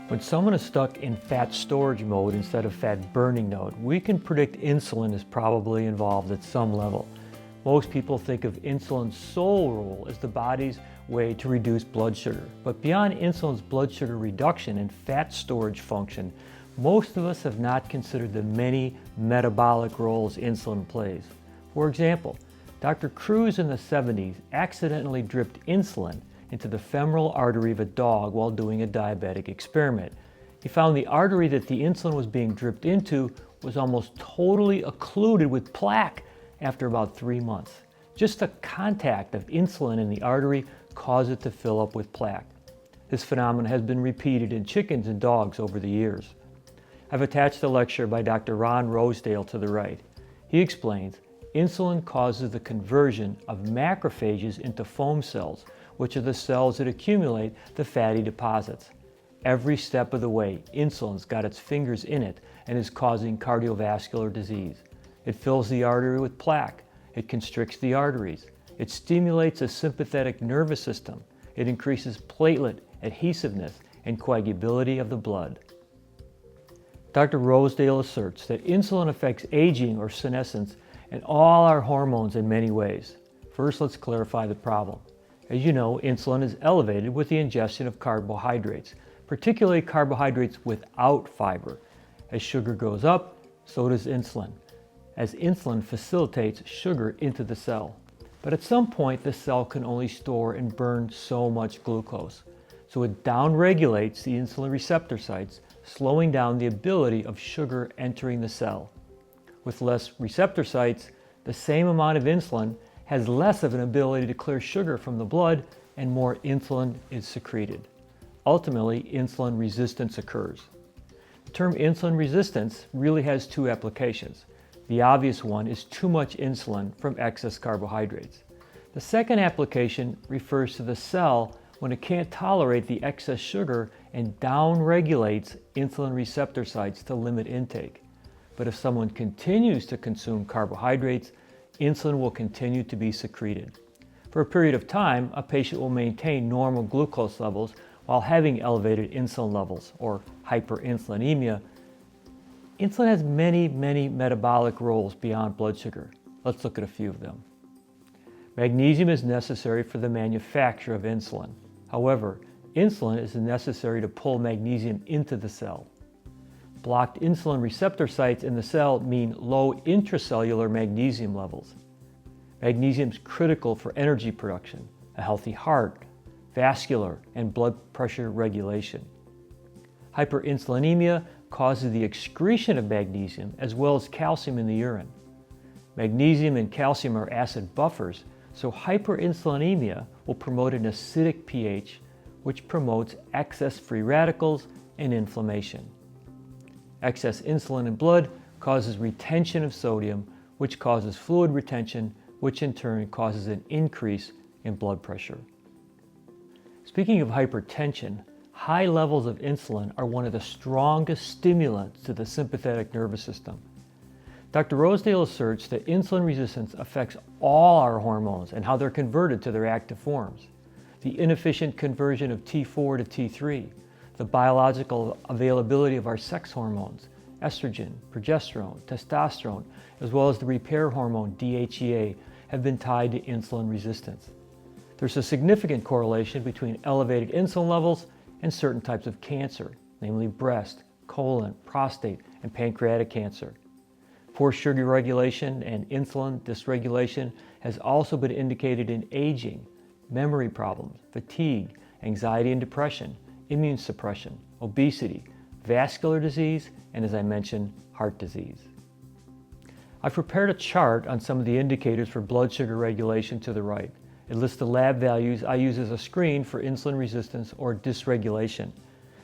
When someone is stuck in fat storage mode instead of fat burning mode, we can predict insulin is probably involved at some level. Most people think of insulin's sole role as the body's way to reduce blood sugar. But beyond insulin's blood sugar reduction and fat storage function, most of us have not considered the many metabolic roles insulin plays. For example, Dr. Kruse in the 70s accidentally dripped insulin into the femoral artery of a dog while doing a diabetic experiment. He found the artery that the insulin was being dripped into was almost totally occluded with plaque after about 3 months. Just the contact of insulin in the artery caused it to fill up with plaque. This phenomenon has been repeated in chickens and dogs over the years. I've attached a lecture by Dr. Ron Rosedale to the right. He explains, insulin causes the conversion of macrophages into foam cells, which are the cells that accumulate the fatty deposits. Every step of the way, insulin's got its fingers in it and is causing cardiovascular disease. It fills the artery with plaque. It constricts the arteries. It stimulates the sympathetic nervous system. It increases platelet adhesiveness and coagulability of the blood. Dr. Rosedale asserts that insulin affects aging or senescence and all our hormones in many ways. First, let's clarify the problem. As you know, insulin is elevated with the ingestion of carbohydrates, particularly carbohydrates without fiber. As sugar goes up, so does insulin, as insulin facilitates sugar into the cell. But at some point, the cell can only store and burn so much glucose. So it downregulates the insulin receptor sites, slowing down the ability of sugar entering the cell. With less receptor sites, the same amount of insulin has less of an ability to clear sugar from the blood and more insulin is secreted. Ultimately, insulin resistance occurs. The term insulin resistance really has two applications. The obvious one is too much insulin from excess carbohydrates. The second application refers to the cell when it can't tolerate the excess sugar and downregulates insulin receptor sites to limit intake. But if someone continues to consume carbohydrates, insulin will continue to be secreted. For a period of time, a patient will maintain normal glucose levels while having elevated insulin levels, or hyperinsulinemia. Insulin has many metabolic roles beyond blood sugar. Let's look at a few of them. Magnesium is necessary for the manufacture of insulin. However, insulin is necessary to pull magnesium into the cell. Blocked insulin receptor sites in the cell mean low intracellular magnesium levels. Magnesium is critical for energy production, a healthy heart, vascular, and blood pressure regulation. Hyperinsulinemia causes the excretion of magnesium as well as calcium in the urine. Magnesium and calcium are acid buffers, so hyperinsulinemia will promote an acidic pH, which promotes excess free radicals and inflammation. Excess insulin in blood causes retention of sodium, which causes fluid retention, which in turn causes an increase in blood pressure. Speaking of hypertension, high levels of insulin are one of the strongest stimulants to the sympathetic nervous system. Dr. Rosedale asserts that insulin resistance affects all our hormones and how they're converted to their active forms. The inefficient conversion of T4 to T3, the biological availability of our sex hormones, estrogen, progesterone, testosterone, as well as the repair hormone DHEA, have been tied to insulin resistance. There's a significant correlation between elevated insulin levels and certain types of cancer, namely breast, colon, prostate, and pancreatic cancer. Poor sugar regulation and insulin dysregulation has also been indicated in aging, memory problems, fatigue, anxiety and depression, immune suppression, obesity, vascular disease, and as I mentioned, heart disease. I've prepared a chart on some of the indicators for blood sugar regulation to the right. It lists the lab values I use as a screen for insulin resistance or dysregulation.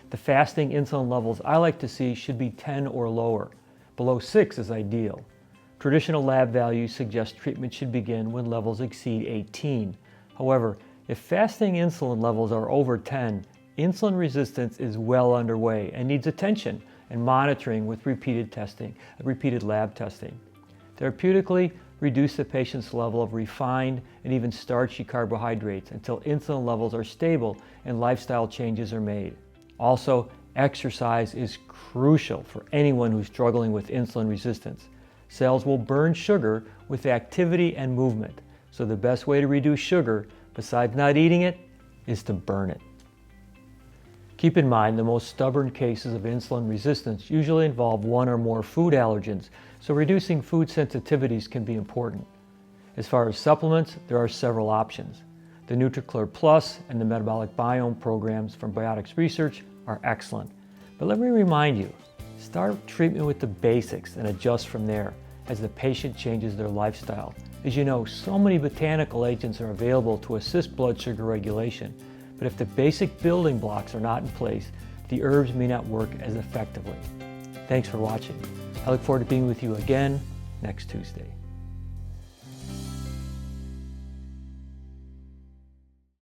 The fasting insulin levels I like to see should be 10 or lower. Below 6 is ideal. Traditional lab values suggest treatment should begin when levels exceed 18. However, if fasting insulin levels are over 10, insulin resistance is well underway and needs attention and monitoring with repeated lab testing. Therapeutically, reduce the patient's level of refined and even starchy carbohydrates until insulin levels are stable and lifestyle changes are made. Also, exercise is crucial for anyone who's struggling with insulin resistance. Cells will burn sugar with activity and movement, so the best way to reduce sugar, besides not eating it, is to burn it. Keep in mind the most stubborn cases of insulin resistance usually involve one or more food allergens, so reducing food sensitivities can be important. As far as supplements, there are several options. The NutriClear Plus and the Metabolic Biome programs from Biotics Research are excellent. But let me remind you, start treatment with the basics and adjust from there as the patient changes their lifestyle. As you know, so many botanical agents are available to assist blood sugar regulation, but if the basic building blocks are not in place, the herbs may not work as effectively. Thanks for watching. I look forward to being with you again next Tuesday.